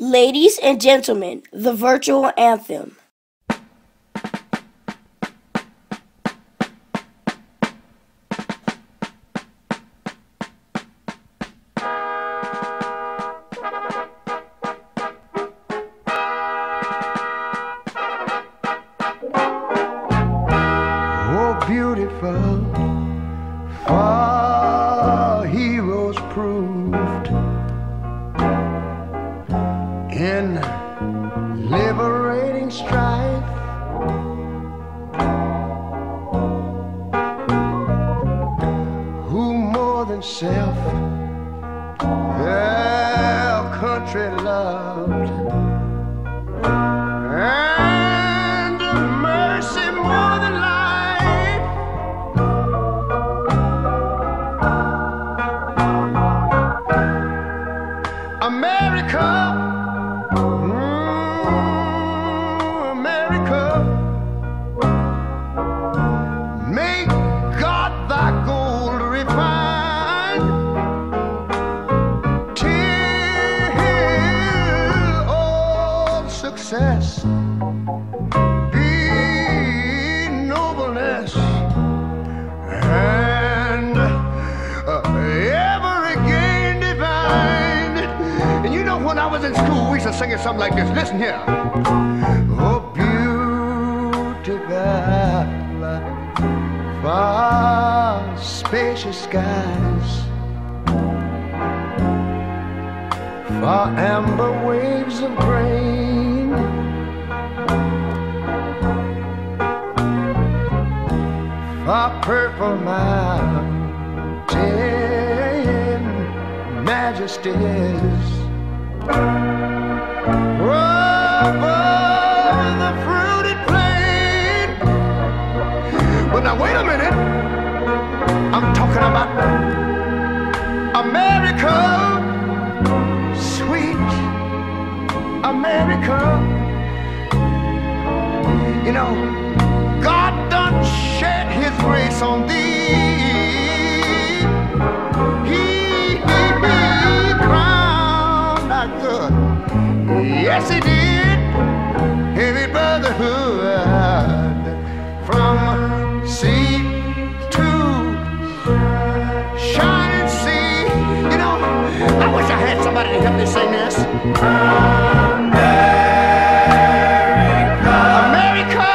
Ladies and gentlemen, the virtual anthem. Oh, beautiful, for heroes proved in liberating strife. Who more than self their country loved, and mercy more than life. America, America, make God thy gold refined, till all success be nobleness, and ever again divine. And you know, when I was in school, we used to sing it something like this. Listen here. Oh, beautiful, far spacious skies, far amber waves of grain, far purple mountain majesties, over the fruited plain. But now wait a minute, I'm talking about America, sweet America. You know, God done shed his grace on thee. He crowned our good. Yes, he did. Heavy brotherhood from sea to shining sea. You know, I wish I had somebody to help me sing this. America,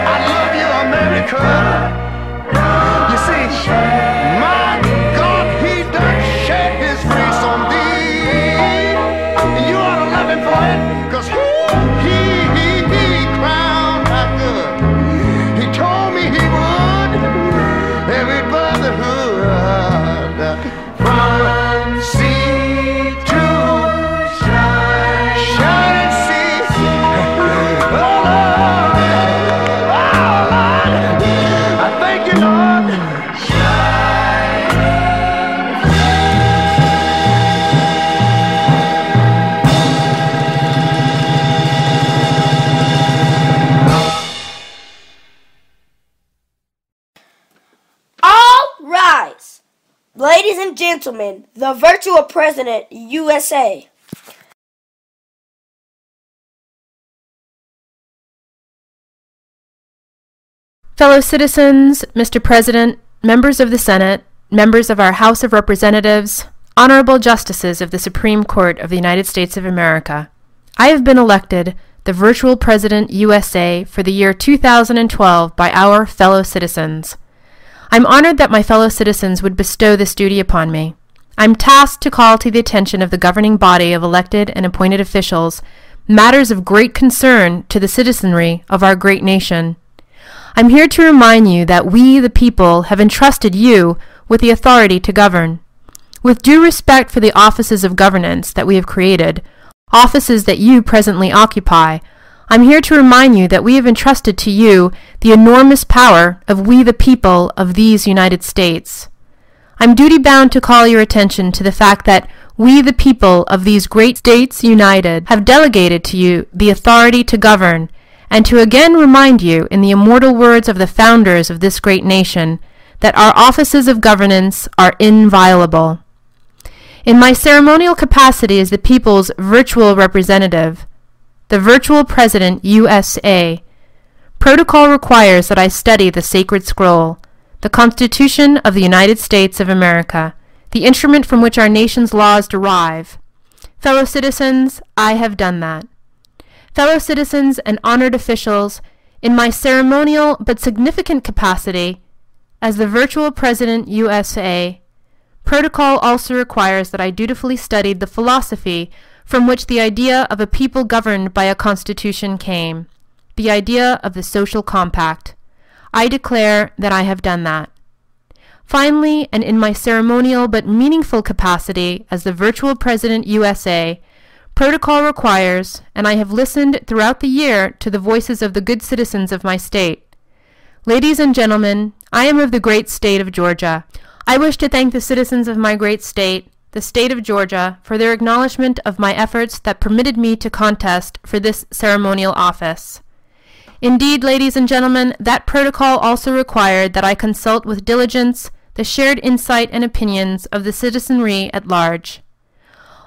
I love you, America. You see, my God, he done shed his grace on thee, and you ought to love him for it, 'cause he crowned our good. He told me he would. Every brotherhood from sea to shining sea. Oh, Lord, I thank you, Lord. All rise. Ladies and gentlemen, the virtual president, USA. Fellow citizens, Mr. President, members of the Senate, members of our House of Representatives, honorable justices of the Supreme Court of the United States of America, I have been elected the virtual President USA for the year 2012 by our fellow citizens. I'm honored that my fellow citizens would bestow this duty upon me. I'm tasked to call to the attention of the governing body of elected and appointed officials matters of great concern to the citizenry of our great nation. I'm here to remind you that we, the people, have entrusted you with the authority to govern. With due respect for the offices of governance that we have created, offices that you presently occupy, I'm here to remind you that we have entrusted to you the enormous power of we the people of these United States. I'm duty-bound to call your attention to the fact that we the people of these great states united have delegated to you the authority to govern, and to again remind you, in the immortal words of the founders of this great nation, that our offices of governance are inviolable. In my ceremonial capacity as the people's virtual representative, the virtual President USA, protocol requires that I study the sacred scroll, the Constitution of the United States of America, the instrument from which our nation's laws derive. Fellow citizens, I have done that. Fellow citizens and honored officials, in my ceremonial but significant capacity as the virtual President USA, protocol also requires that I dutifully studied the philosophy from which the idea of a people governed by a constitution came, the idea of the social compact. I declare that I have done that. Finally, and in my ceremonial but meaningful capacity as the virtual President USA, protocol requires, and I have listened throughout the year to the voices of the good citizens of my state. Ladies and gentlemen, I am of the great state of Georgia. I wish to thank the citizens of my great state, the state of Georgia, for their acknowledgement of my efforts that permitted me to contest for this ceremonial office. Indeed, ladies and gentlemen, that protocol also required that I consult with diligence the shared insight and opinions of the citizenry at large.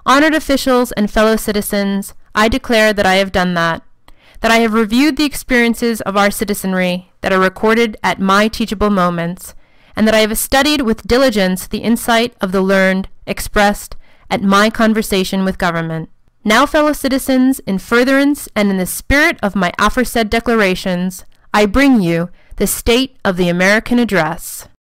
Honored officials and fellow citizens, I declare that I have done that I have reviewed the experiences of our citizenry that are recorded at my teachable moments, and that I have studied with diligence the insight of the learned expressed at my conversation with government. Now, fellow citizens, in furtherance and in the spirit of my aforesaid declarations, I bring you the State of the American Address.